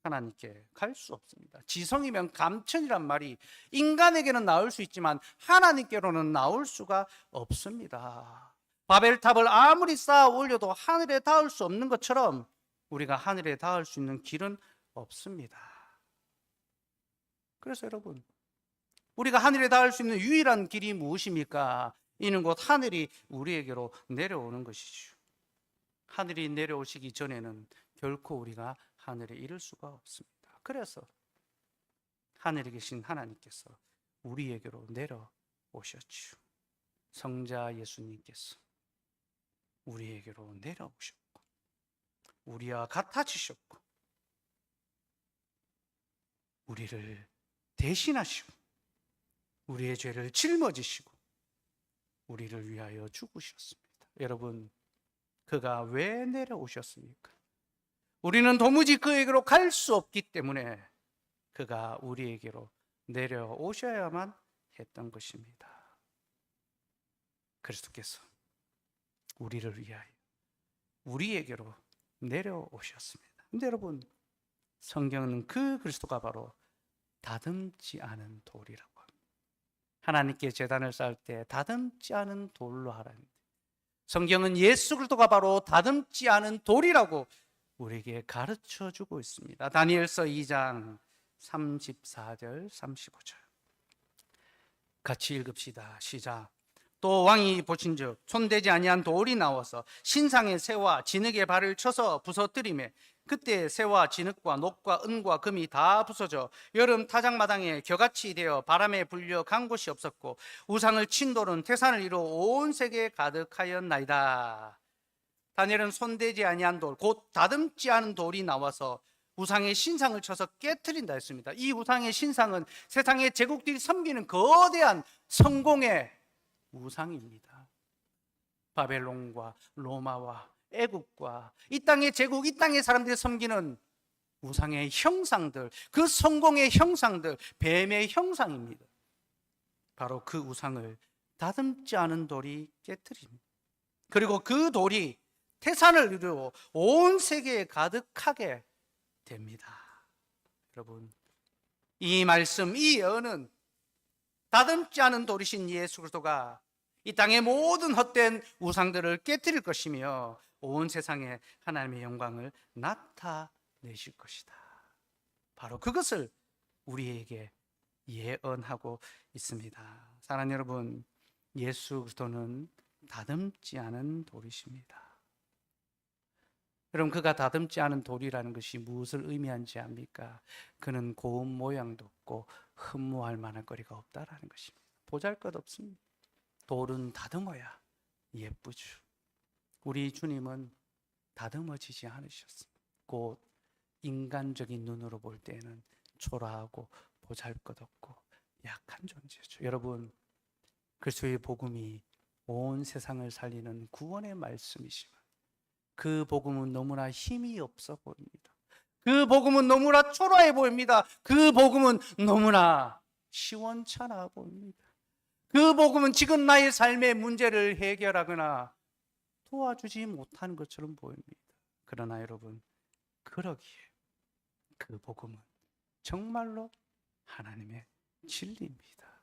하나님께 갈 수 없습니다. 지성이면 감천이란 말이 인간에게는 나올 수 있지만 하나님께로는 나올 수가 없습니다. 바벨탑을 아무리 쌓아 올려도 하늘에 닿을 수 없는 것처럼 우리가 하늘에 닿을 수 있는 길은 없습니다. 그래서 여러분, 우리가 하늘에 닿을 수 있는 유일한 길이 무엇입니까? 이는 곧 하늘이 우리에게로 내려오는 것이죠. 하늘이 내려오시기 전에는 결코 우리가 하늘에 이를 수가 없습니다. 그래서 하늘에 계신 하나님께서 우리에게로 내려오셨죠. 성자 예수님께서 우리에게로 내려오셨고 우리와 같아지셨고 우리를 대신하시고 우리의 죄를 짊어지시고 우리를 위하여 죽으셨습니다. 여러분, 그가 왜 내려오셨습니까? 우리는 도무지 그에게로 갈 수 없기 때문에 그가 우리에게로 내려오셔야만 했던 것입니다. 그리스도께서 우리를 위하여 우리에게로 내려오셨습니다. 근데 여러분, 성경은 그 그리스도가 바로 다듬지 않은 돌이라고 합니다. 하나님께 제단을 쌓을 때 다듬지 않은 돌로 하라는데, 성경은 예수 그리스도가 바로 다듬지 않은 돌이라고 우리에게 가르쳐 주고 있습니다. 다니엘서 2장 34절 35절 같이 읽읍시다. 시작. 또 왕이 보신즉 손대지 아니한 돌이 나와서 신상의 새와 진흙의 발을 쳐서 부서뜨리매 그때 새와 진흙과 녹과 은과 금이 다 부서져 여름 타작마당에 겨같이 되어 바람에 불려 간 곳이 없었고 우상을 친 돌은 태산을 이루어 온 세계에 가득하였나이다. 다니엘은 손대지 아니한 돌, 곧 다듬지 않은 돌이 나와서 우상의 신상을 쳐서 깨트린다 했습니다. 이 우상의 신상은 세상의 제국들이 섬기는 거대한 성공의 우상입니다. 바벨론과 로마와 애국과 이 땅의 제국, 이 땅의 사람들이 섬기는 우상의 형상들, 그 성공의 형상들, 뱀의 형상입니다. 바로 그 우상을 다듬지 않은 돌이 깨트립니다. 그리고 그 돌이 태산을 이루어 온 세계에 가득하게 됩니다. 여러분, 이 말씀, 이 예언은 다듬지 않은 돌이신 예수 그리스도가 이 땅의 모든 헛된 우상들을 깨뜨릴 것이며 온 세상에 하나님의 영광을 나타내실 것이다. 바로 그것을 우리에게 예언하고 있습니다. 사랑하는 여러분, 예수 그리스도는 다듬지 않은 돌이십니다. 여러분, 그가 다듬지 않은 돌이라는 것이 무엇을 의미하는지 압니까? 그는 고운 모양도 없고 흠모할 만한 거리가 없다라는 것입니다. 보잘것없습니다. 돌은 다듬어야 예쁘죠. 우리 주님은 다듬어지지 않으셨습니다. 곧 인간적인 눈으로 볼 때는 초라하고 보잘것없고 약한 존재죠. 여러분, 그리스도의 복음이 온 세상을 살리는 구원의 말씀이지만 그 복음은 너무나 힘이 없어 보입니다. 그 복음은 너무나 초라해 보입니다. 그 복음은 너무나 시원찮아 보입니다. 그 복음은 지금 나의 삶의 문제를 해결하거나 도와주지 못하는 것처럼 보입니다. 그러나 여러분, 그러기에 그 복음은 정말로 하나님의 진리입니다.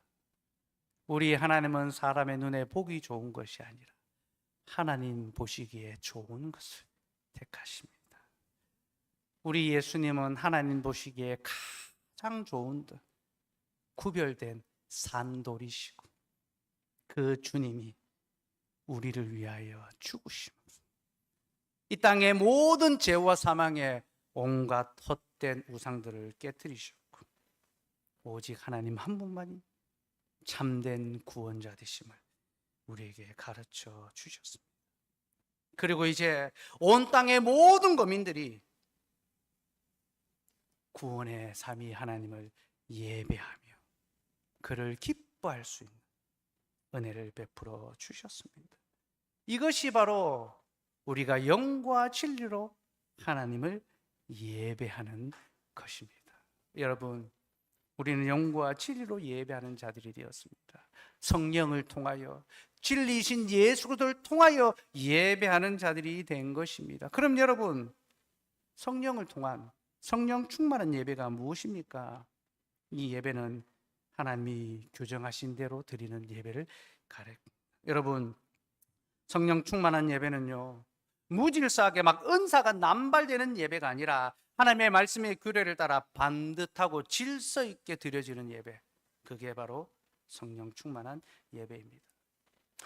우리 하나님은 사람의 눈에 보기 좋은 것이 아니라 하나님 보시기에 좋은 것을 택하십니다. 우리 예수님은 하나님 보시기에 가장 좋은 듯 구별된 산돌이시고 그 주님이 우리를 위하여 죽으심으로 이 땅의 모든 죄와 사망의 온갖 헛된 우상들을 깨뜨리셨고 오직 하나님 한 분만이 참된 구원자 되심을 우리에게 가르쳐 주셨습니다. 그리고 이제 온 땅의 모든 거민들이 구원의 삼위 하나님을 예배하며 그를 기뻐할 수 있는 은혜를 베풀어 주셨습니다. 이것이 바로 우리가 영과 진리로 하나님을 예배하는 것입니다. 여러분, 우리는 영과 진리로 예배하는 자들이 되었습니다. 성령을 통하여 진리이신 예수 그리스도를 통하여 예배하는 자들이 된 것입니다. 그럼 여러분, 성령을 통한 성령 충만한 예배가 무엇입니까? 이 예배는 하나님이 규정하신 대로 드리는 예배를 가르칩니다. 여러분, 성령 충만한 예배는요, 무질서하게 막 은사가 남발되는 예배가 아니라 하나님의 말씀의 규례를 따라 반듯하고 질서 있게 드려지는 예배, 그게 바로 성령 충만한 예배입니다.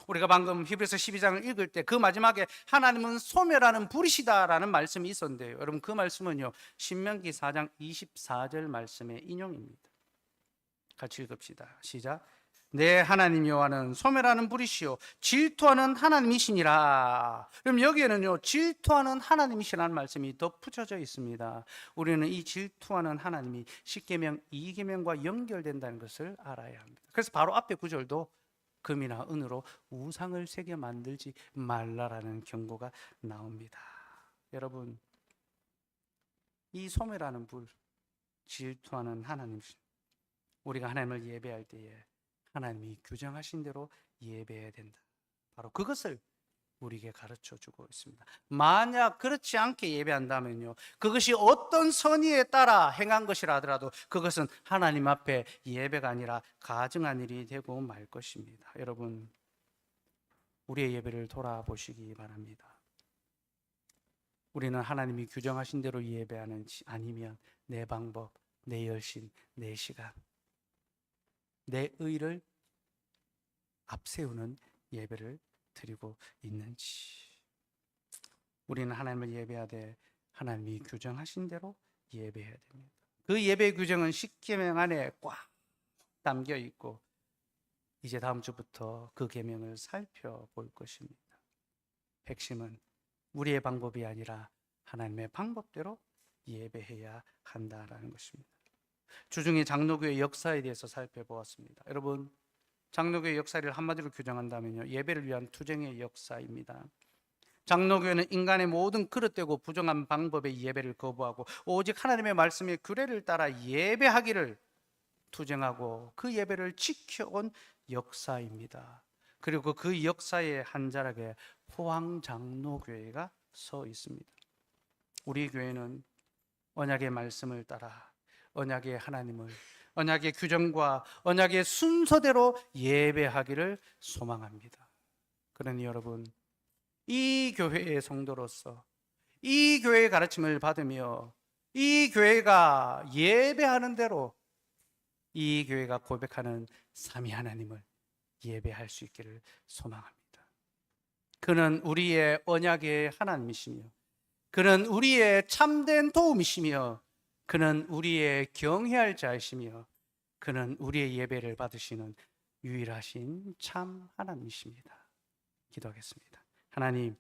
우리가 방금 히브리서 12장을 읽을 때 그 마지막에 하나님은 소멸하는 불이시다라는 말씀이 있었는데요, 여러분, 그 말씀은요 신명기 4장 24절 말씀의 인용입니다. 같이 읽읍시다. 시작. 내 하나님 여호와는 소멸하는 불이시요 질투하는 하나님이시니라. 그럼 여기에는요, 질투하는 하나님이시라는 말씀이 덧붙여져 있습니다. 우리는 이 질투하는 하나님이 십계명 2계명과 연결된다는 것을 알아야 합니다. 그래서 바로 앞에 구절도 금이나 은으로 우상을 새겨 만들지 말라라는 경고가 나옵니다. 여러분, 이 소멸하는 불, 질투하는 하나님, 우리가 하나님을 예배할 때에 하나님이 규정하신 대로 예배해야 된다. 바로 그것을 우리에게 가르쳐 주고 있습니다. 만약 그렇지 않게 예배한다면요, 그것이 어떤 선의에 따라 행한 것이라 하더라도 그것은 하나님 앞에 예배가 아니라 가증한 일이 되고 말 것입니다. 여러분, 우리의 예배를 돌아보시기 바랍니다. 우리는 하나님이 규정하신 대로 예배하는지, 아니면 내 방법, 내 열심, 내 시간, 내 의를 앞세우는 예배를 드리고 있는지. 우리는 하나님을 예배하되 하나님이 규정하신 대로 예배해야 됩니다. 그 예배 규정은 십계명 안에 꽉 담겨 있고, 이제 다음 주부터 그 계명을 살펴볼 것입니다. 핵심은 우리의 방법이 아니라 하나님의 방법대로 예배해야 한다라는 것입니다. 주중에 장로교의 역사에 대해서 살펴보았습니다. 여러분, 장로교의 역사를 한마디로 규정한다면요, 예배를 위한 투쟁의 역사입니다. 장로교회는 인간의 모든 그릇되고 부정한 방법의 예배를 거부하고 오직 하나님의 말씀의 규례를 따라 예배하기를 투쟁하고 그 예배를 지켜온 역사입니다. 그리고 그 역사의 한 자락에 포항장로교회가 서 있습니다. 우리 교회는 언약의 말씀을 따라 언약의 하나님을, 언약의 규정과 언약의 순서대로 예배하기를 소망합니다. 그러니 여러분, 이 교회의 성도로서 이 교회의 가르침을 받으며 이 교회가 예배하는 대로 이 교회가 고백하는 삼위 하나님을 예배할 수 있기를 소망합니다. 그는 우리의 언약의 하나님이시며, 그는 우리의 참된 도움이시며, 그는 우리의 경외할 자이시며, 그는 우리의 예배를 받으시는 유일하신 참 하나님이십니다. 기도하겠습니다. 하나님,